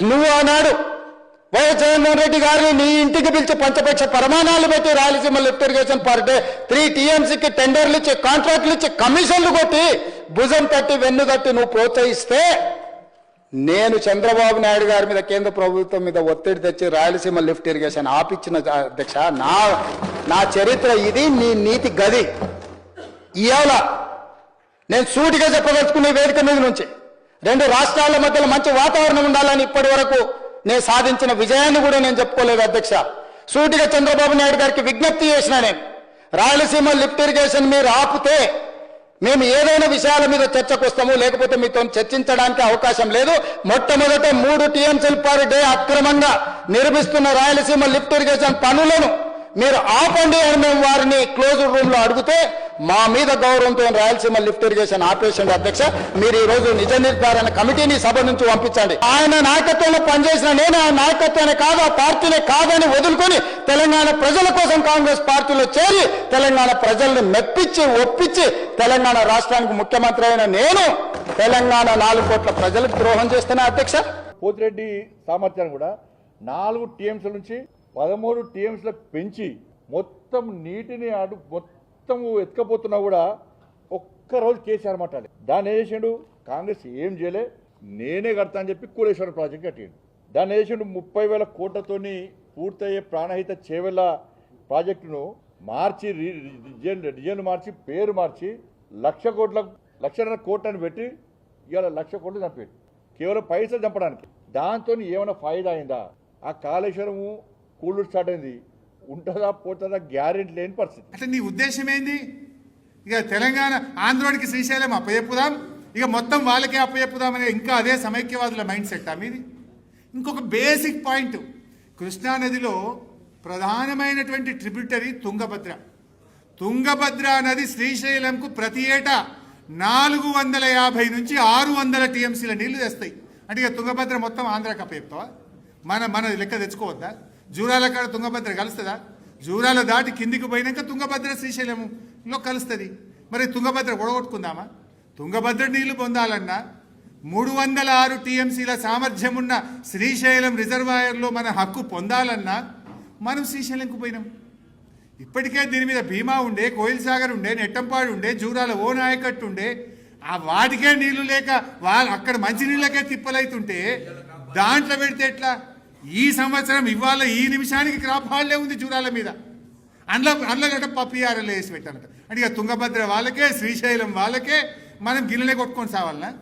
నువ్వు ఆనాడు వైఎస్ జగన్మోహన్ రెడ్డి గారిని నీ ఇంటికి పిలిచి పంచపక్ష ప్రమాణాలు పెట్టి Rayalaseema lift irrigation per day 3 TMCకి టెండర్లు ఇచ్చి కాంట్రాక్టులు ఇచ్చి కమిషన్లు కొట్టి భుజం తట్టి వెన్ను తట్టి నువ్వు ప్రోత్సహిస్తే నేను చంద్రబాబు నాయుడు గారి మీద కేంద్ర ప్రభుత్వం మీద ఒత్తిడి తెచ్చి రాయలసీమ లిఫ్ట్ ఇరిగేషన్ ఆపిచ్చిన అధ్యక్ష నా చరిత్ర ఇది, నీ నీతి గది. ఇవాళ నేను సూటిగా చెప్పదలుచుకునే వేదిక మీద నుంచి 2 రాష్ట్రాల మధ్యలో మంచి వాతావరణం ఉండాలని ఇప్పటి వరకు నేను సాధించిన విజయాన్ని కూడా నేను చెప్పుకోలేదు అధ్యక్ష. సూటిగా చంద్రబాబు నాయుడు గారికి విజ్ఞప్తి చేసిన నేను, రాయలసీమ లిఫ్ట్ ఇరిగేషన్ మీరు ఆపితే మేము ఏదైనా విషయాల మీద చర్చకు వస్తాము, లేకపోతే మీతో చర్చించడానికి అవకాశం లేదు. మొట్టమొదట 3 TMCలు పర్ డే అక్రమంగా నిర్మిస్తున్న రాయలసీమ లిఫ్ట్ ఇరిగేషన్ పనులను మీరు ఆపండి అని మేము వారిని క్లోజ్ రూమ్ లో అడిగితే మా మీద గౌరవంతో రాయలసీమ లిఫ్ట్ ఇరిగేషన్ ఆపేషన్ అధ్యక్ష. మీరు ఈ రోజు నిజ నిర్ధారణ కమిటీని సభ నుంచి పంపించండి. ఆయన నాయకత్వంలో పనిచేసిన నేను ఆ నాయకత్వాన్ని కాదు, ఆ పార్టీనే కాదని వదులుకొని తెలంగాణ ప్రజల కోసం కాంగ్రెస్ పార్టీలో చేరి తెలంగాణ ప్రజల్ని మెప్పించి ఒప్పించి తెలంగాణ రాష్ట్రానికి ముఖ్యమంత్రి అయిన నేను తెలంగాణ 4 కోట్ల ప్రజలకు ద్రోహం చేస్తున్నా అధ్యక్ష. పోతిరెడ్డి సామర్థ్యాన్ని కూడా 4 TMCల నుంచి 13 TMCలకు పెంచి మొత్తం నీటిని మొత్తం ఎత్తుకపోతున్నా కూడా ఒక్కరోజు కేసీఆర్ మాట్లాడే దాన్ని ఏం చేసిండు, కాంగ్రెస్ ఏం చేయలే, నేనే కడతా అని చెప్పి కూలేశ్వరం ప్రాజెక్ట్ కట్టిండు. దాన్ని ఏం చేసిండు, 30,000 కోట్లతోని పూర్తయ్యే ప్రాణహిత చేవెళ్ళ ప్రాజెక్టును మార్చి డిజైన్ మార్చి పేరు మార్చి 1,00,00,000 కోట్లని పెట్టి ఇవాళ 1,00,000 కోట్లు చంపాడు కేవలం పైసలు చంపడానికి. దాంతో ఏమైనా ఫాయిదా అయిందా? ఆ కాళేశ్వరము కూళ్ళు స్టార్ట్ అయింది, ఉంటుందా పోతుందా గ్యారెంటీ లేని పరిస్థితి. అంటే నీ ఉద్దేశం ఏంది? ఇక తెలంగాణ ఆంధ్రోడికి శ్రీశైలం అప్పచెప్పుదాం, ఇక మొత్తం వాళ్ళకే అప్పచెప్పుదామనే ఇంకా అదే సమైక్యవాదుల మైండ్ సెట్ మీది. ఇంకొక బేసిక్ పాయింట్, కృష్ణానదిలో ప్రధానమైనటువంటి ట్రిబ్యూటరీ తుంగభద్ర. తుంగభద్ర నది శ్రీశైలంకు ప్రతి ఏటా 450 నుంచి 600 TMCల నీళ్లు తెస్తాయి. అంటే ఇక తుంగభద్ర మొత్తం ఆంధ్రాకి అప్పచెప్తావా? మన లెక్క తెచ్చుకోవద్దా? జూరాల కాడ తుంగభద్ర కలుస్తుందా? జూరాల దాటి కిందికి పోయినాక తుంగభద్ర శ్రీశైలంలో కలుస్తుంది. మరి తుంగభద్ర ఒడగొట్టుకుందామా? తుంగభద్ర నీళ్లు పొందాలన్నా 306 TMCల సామర్థ్యం ఉన్న శ్రీశైలం రిజర్వాయర్లో మన హక్కు పొందాలన్నా మనం శ్రీశైలంకు పోయినాం. ఇప్పటికే దీని మీద భీమా ఉండే, కోయిల్ సాగర్ ఉండే, నెట్టంపాడు ఉండే, జూరాల ఓ నాయకట్టు ఉండే, ఆ వాటికే నీళ్లు లేక అక్కడ మంచినీళ్ళకే తిప్పలైతుంటే దాంట్లో పెడితే ఎట్లా? ఈ సంవత్సరం ఇవాళ ఈ నిమిషానికి క్రాప్ హాలిడే ఉంది జూరాల మీద. అందులో గట్ట పప్పిఆర్ఎల్ వేసి పెట్టానట. అంటే ఇక తుంగభద్ర వాళ్ళకే శ్రీశైలం వాళ్ళకే మనం గిన్నెలే కొట్టుకొని సావాలనా?